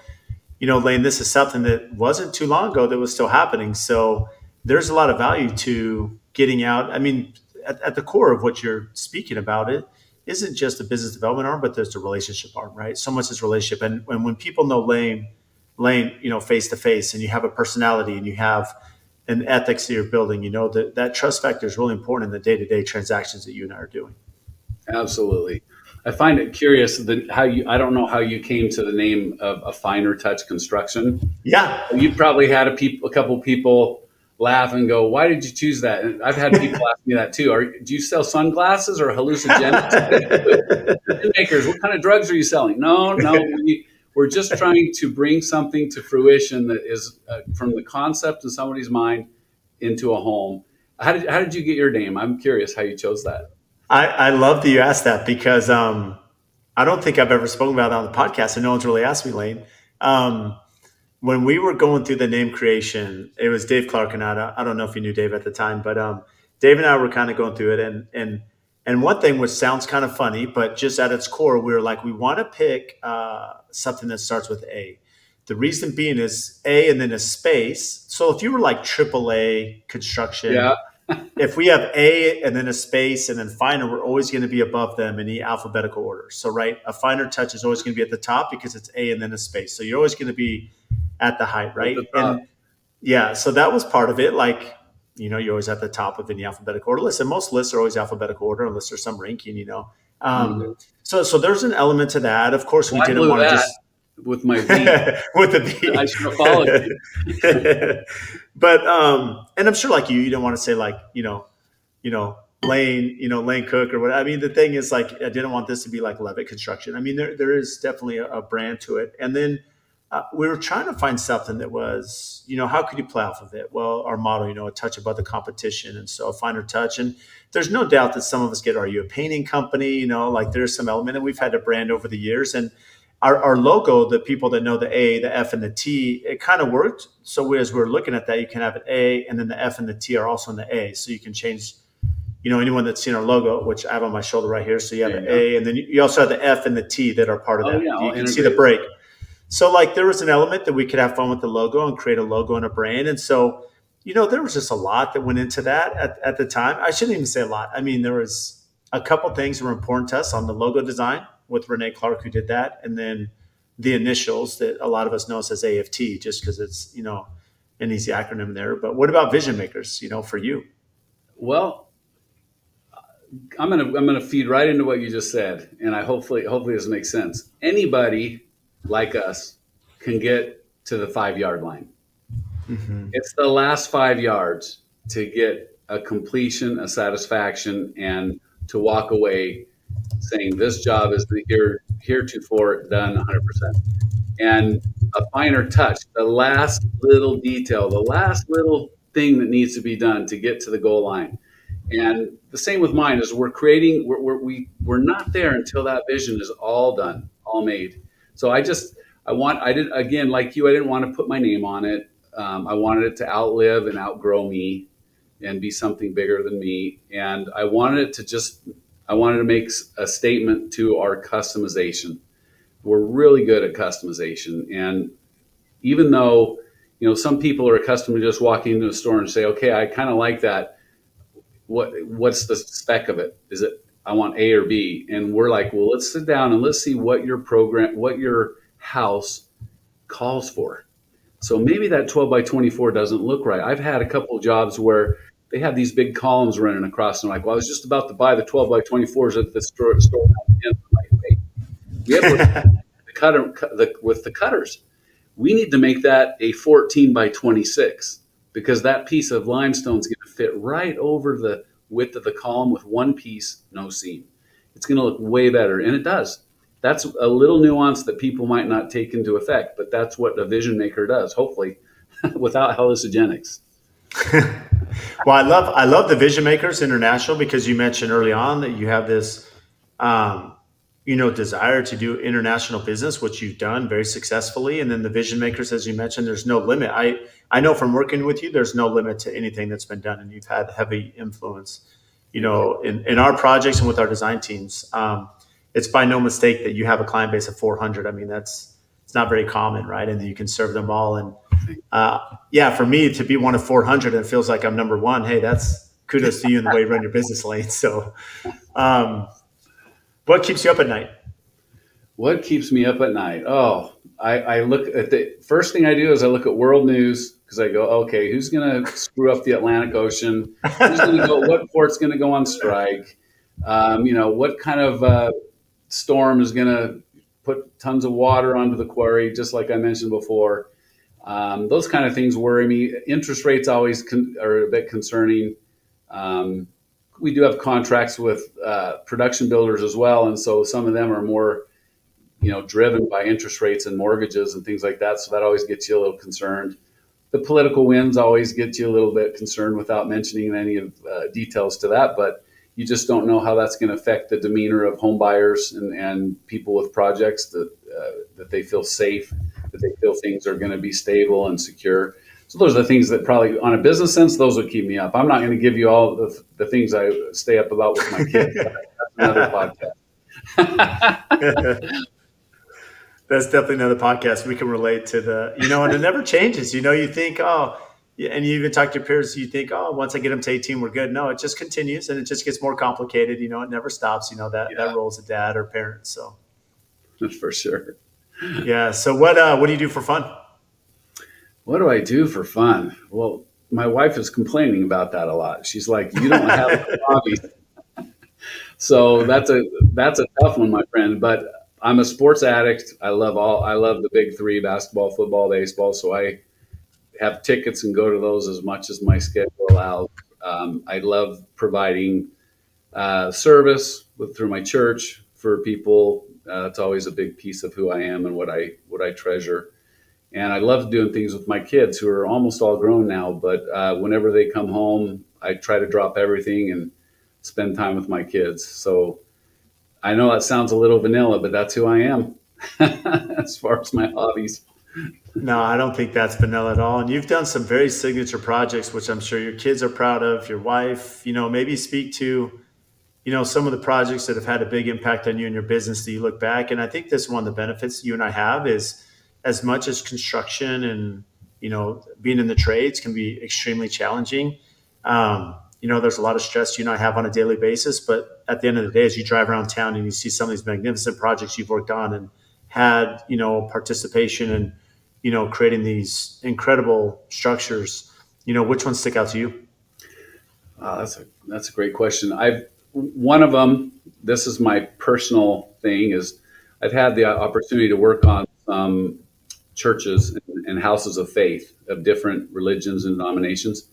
Lane, this is something that wasn't too long ago that was still happening. So there's a lot of value to getting out. I mean, at the core of what you're speaking about, it isn't just a business development arm, but there's the relationship arm, right? So much is relationship. And when people know Lane, face to face, and you have a personality and you have an ethics that you're building, that trust factor is really important in the day-to-day transactions that you and I are doing. Absolutely. I find it curious that I don't know how you came to the name of A Finer Touch Construction. Yeah. You probably had a couple people laugh and go, why did you choose that? And I've had people ask me that too. Do you sell sunglasses or hallucinogenics? Makers, what kind of drugs are you selling? No, we're just trying to bring something to fruition that is from the concept in somebody's mind into a home. How did you get your name? I'm curious how you chose that. I love that you asked that because I don't think I've ever spoken about it on the podcast, and no one's really asked me, Lane. When we were going through the name creation, it was Dave Clark and I don't know if you knew Dave at the time, but Dave and I were kind of going through it. And one thing which sounds kind of funny, but just at its core, we were like, we want to pick something that starts with A. The reason being is A and then a space. So if you were like AAA construction, yeah. If we have A and then a space and then finer, we're always going to be above them in the alphabetical order. So, right, a finer touch is always going to be at the top because it's A and then a space. So you're always going to be at the height, right? And yeah, so that was part of it. Like, you're always at the top of any alphabetical order list. And most lists are always alphabetical order unless there's some ranking, So there's an element to that. Of course, we didn't want to just with my V. With the V. I should have followed you. But and I'm sure like you don't want to say like, Lane Cook or what. I mean, the thing is like, I didn't want this to be like Leavitt Construction. I mean, there is definitely a brand to it. And then we were trying to find something that was, how could you play off of it? Well, our motto, a touch above the competition. And so a finer touch. And there's no doubt that some of us are you a painting company? Like there's some element, and we've had a brand over the years. And our logo, the people that know the A, the F, and the T, it kind of worked. So as we're looking at that, you can have an A, and then the F and the T are also in the A. So you can change, anyone that's seen our logo, which I have on my shoulder right here. So you have an A, and then you also have the F and the T that are part of that. Yeah, you can see the break. So like there was an element that we could have fun with the logo and create a logo and a brand. And so, there was just a lot that went into that at the time. I shouldn't even say a lot. I mean, there was a couple things that were important to us on the logo design with Renee Clark, who did that. And then the initials that a lot of us know as AFT, just because it's, an easy acronym there. But what about vision makers, for you? Well, I'm gonna feed right into what you just said, and hopefully this makes sense. Anybody like us can get to the 5-yard line. Mm-hmm. It's the last 5 yards to get a completion, a satisfaction, and to walk away saying this job is heretofore done 100%. And a finer touch, the last little detail, the last little thing that needs to be done to get to the goal line. And the same with mine is we're not there until that vision is all done, all made. So I didn't, again, like you, I didn't want to put my name on it. I wanted it to outlive and outgrow me and be something bigger than me. And I wanted to make a statement to our customization. We're really good at customization. And even though, some people are accustomed to just walking into a store and say, okay, I kind of like that. What's the spec of it? Is it, I want A or B? And we're like, well, let's sit down and let's see what your house calls for. So maybe that 12 by 24 doesn't look right. I've had a couple of jobs where they have these big columns running across. And I'm like, well, I was just about to buy the 12 by 24s at the store. I'm like, wait, we have with the cutters. We need to make that a 14 by 26 because that piece of limestone is going to fit right over the width of the column with one piece, no seam. It's going to look way better, and it does. That's a little nuance that people might not take into effect, but that's what a vision maker does, hopefully, without hallucinogenics. Well, I love the Vision Makers International because you mentioned early on that you have this, um, desire to do international business, which you've done very successfully. And then the Vision Makers, as you mentioned, there's no limit. I know from working with you, there's no limit to anything that's been done, and you've had heavy influence, in our projects and with our design teams. It's by no mistake that you have a client base of 400. I mean, it's not very common, right? And you can serve them all. And yeah, for me to be one of 400 and it feels like I'm number one, hey, that's kudos to you in the way you run your business lane. So, what keeps you up at night? What keeps me up at night? Oh, I look at the first thing I do is I look at world news because I go, okay, who's going to screw up the Atlantic Ocean? Who's going to go? What port's going to go on strike? What kind of storm is going to put tons of water onto the quarry? Just like I mentioned before, those kind of things worry me. Interest rates always are a bit concerning. We do have contracts with production builders as well, and so some of them are more driven by interest rates and mortgages and things like that. So that always gets you a little concerned. The political winds always get you a little bit concerned without mentioning any of details to that. But you just don't know how that's going to affect the demeanor of home buyers and people with projects that they feel safe, that they feel things are going to be stable and secure. So those are the things that probably, on a business sense, those would keep me up. I'm not going to give you all the things I stay up about with my kids. That's another podcast. That's definitely another podcast. We can relate to and it never changes. You think, oh, yeah, and you even talk to your peers, you think, oh, once I get them to 18, we're good. No, it just continues and it just gets more complicated. It never stops, that role as a dad or parent. So for sure. Yeah. So what do you do for fun? What do I do for fun? Well, my wife is complaining about that a lot. She's like, you don't have a hobby. So that's a tough one, my friend. But I'm a sports addict. I love the big three: basketball, football, baseball. So I have tickets and go to those as much as my schedule allows. I love providing service through my church for people. It's always a big piece of who I am and what I treasure. And I love doing things with my kids who are almost all grown now. But whenever they come home, I try to drop everything and spend time with my kids. So I know that sounds a little vanilla, but that's who I am as far as my hobbies. No, I don't think that's vanilla at all. And you've done some very signature projects, which I'm sure your kids are proud of, your wife, maybe speak to, some of the projects that have had a big impact on you and your business that you look back. And I think this one of the benefits you and I have is as much as construction and, being in the trades can be extremely challenging. There's a lot of stress you and I have on a daily basis, but at the end of the day, as you drive around town and you see some of these magnificent projects you've worked on and had, participation and, creating these incredible structures, which ones stick out to you? That's a great question. One of them, this is my personal thing, is I've had the opportunity to work on some churches and houses of faith of different religions and denominations.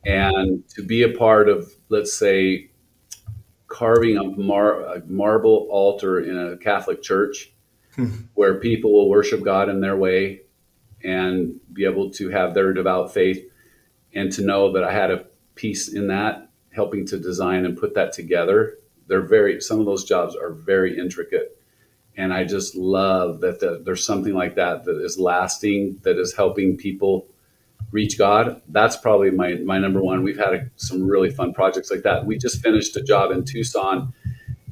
And to be a part of, let's say, carving a marble altar in a Catholic church where people will worship God in their way and be able to have their devout faith, and to know that I had a piece in that, helping to design and put that together. Some of those jobs are very intricate. And I just love that there's something like that is lasting, that is helping people reach God. That's probably my number one. We've had some really fun projects like that. We just finished a job in Tucson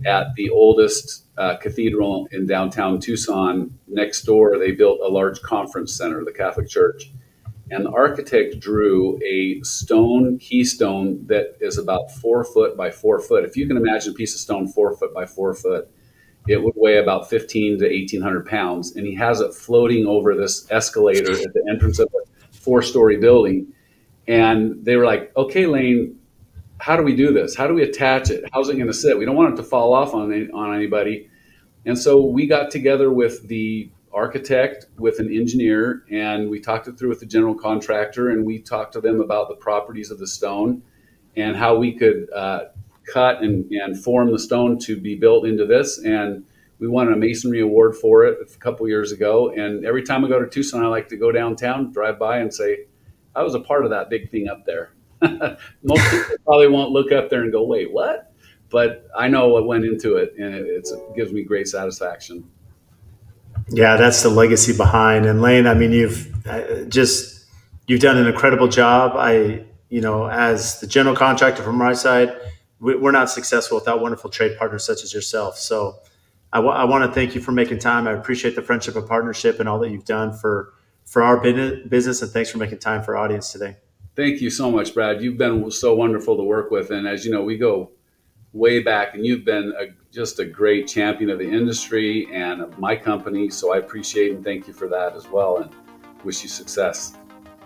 at the oldest cathedral in downtown Tucson. Next door, they built a large conference center, the Catholic Church. And the architect drew a stone keystone that is about 4 foot by 4 foot. If you can imagine a piece of stone 4 foot by 4 foot, it would weigh about 15 to 1,800 pounds. And he has it floating over this escalator at the entrance of a 4-story building. And they were like, okay, Lane, how do we do this? How do we attach it? How's it going to sit? We don't want it to fall off on anybody. And so we got together with the architect with an engineer, and we talked it through with the general contractor, and we talked to them about the properties of the stone and how we could cut and form the stone to be built into this. And we won a masonry award for it a couple years ago. And every time I go to Tucson, I like to go downtown, drive by, and say, I was a part of that big thing up there. Most people probably won't look up there and go, wait, what? But I know what went into it, and it gives me great satisfaction. Yeah, that's the legacy behind. And Lane, I mean, you've done an incredible job. As the general contractor from my side, we're not successful without wonderful trade partners such as yourself. So I want to thank you for making time. I appreciate the friendship and partnership and all that you've done for our business. And thanks for making time for our audience today. Thank you so much, Brad. You've been so wonderful to work with. And as you know, we go way back, and you've been just a great champion of the industry and of my company. So I appreciate and thank you for that as well, and wish you success.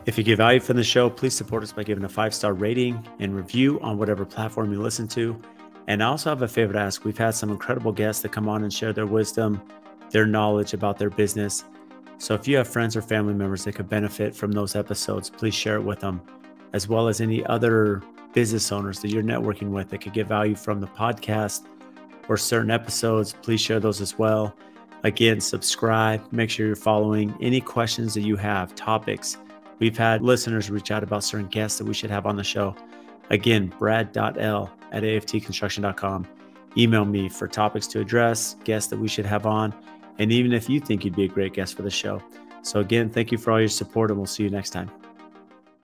If you get value from the show, please support us by giving a 5-star rating and review on whatever platform you listen to. And I also have a favor to ask. We've had some incredible guests that come on and share their wisdom, their knowledge about their business. So if you have friends or family members that could benefit from those episodes, please share it with them, as well as any other business owners that you're networking with that could get value from the podcast or certain episodes. Please share those as well. Again, subscribe, make sure you're following. Any questions that you have, topics. We've had listeners reach out about certain guests that we should have on the show. Again, brad.l@aftconstruction.com. Email me for topics to address, guests that we should have on, and even if you think you'd be a great guest for the show. So again, thank you for all your support, and we'll see you next time.